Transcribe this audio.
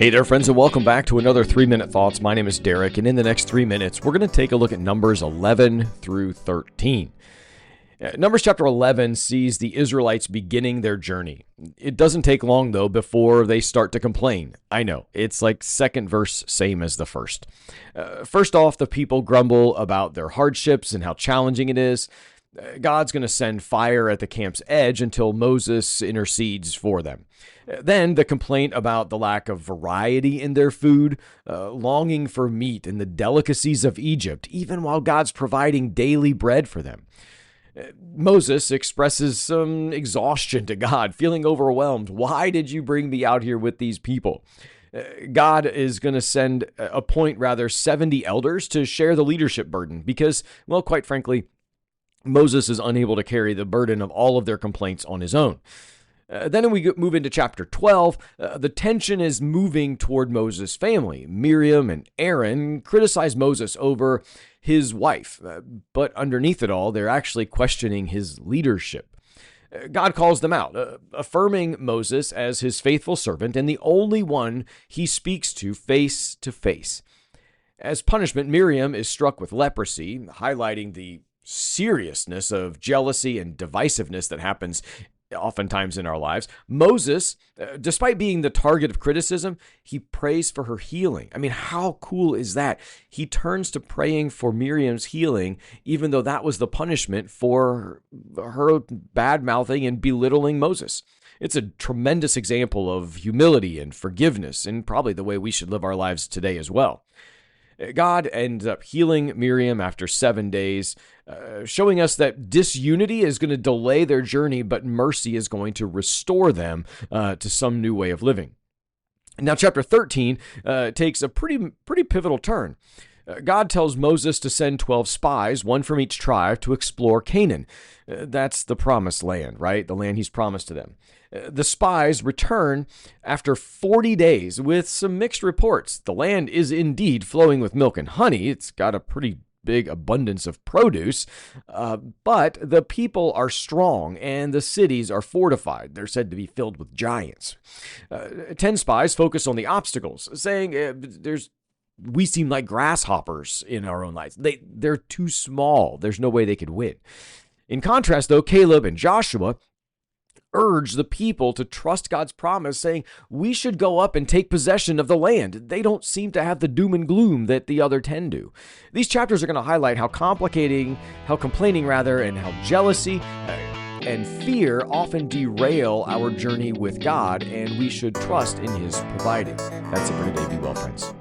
Hey there, friends, and welcome back to another 3-Minute Thoughts. My name is Derek, and in the next 3 minutes, we're going to take a look at Numbers 11 through 13. Numbers chapter 11 sees the Israelites beginning their journey. It doesn't take long, though, before they start to complain. I know, it's like second verse, same as the first. First off, the people grumble about their hardships and how challenging it is. God's going to send fire at the camp's edge until Moses intercedes for them. Then the complaint about the lack of variety in their food, longing for meat and the delicacies of Egypt, even while God's providing daily bread for them. Moses expresses some exhaustion to God, feeling overwhelmed. Why did you bring me out here with these people? God is going to appoint 70 elders to share the leadership burden because, well, quite frankly, Moses is unable to carry the burden of all of their complaints on his own. Then we move into chapter 12. The tension is moving toward Moses' family. Miriam and Aaron criticize Moses over his wife, but underneath it all, they're actually questioning his leadership. God calls them out, affirming Moses as his faithful servant and the only one he speaks to face. As punishment, Miriam is struck with leprosy, highlighting the seriousness of jealousy and divisiveness that happens oftentimes in our lives. Moses, despite being the target of criticism, he prays for her healing. I mean, how cool is that? He turns to praying for Miriam's healing, even though that was the punishment for her bad-mouthing and belittling Moses. It's a tremendous example of humility and forgiveness, and probably the way we should live our lives today as well. God ends up healing Miriam after 7 days, showing us that disunity is going to delay their journey, but mercy is going to restore them to some new way of living. Now, chapter 13 takes a pretty pivotal turn. God tells Moses to send 12 spies, one from each tribe, to explore Canaan. That's the promised land, right? The land he's promised to them. The spies return after 40 days with some mixed reports. The land is indeed flowing with milk and honey. It's got a pretty big abundance of produce, but the people are strong and the cities are fortified. They're said to be filled with giants. 10 spies focus on the obstacles, saying we seem like grasshoppers in our own lives. They're too small. There's no way they could win. In contrast, though, Caleb and Joshua urge the people to trust God's promise, saying we should go up and take possession of the land. They don't seem to have the doom and gloom that the other 10 do. These chapters are going to highlight how complaining, and how jealousy and fear often derail our journey with God, and we should trust in His providing. That's it for today. Be well, friends.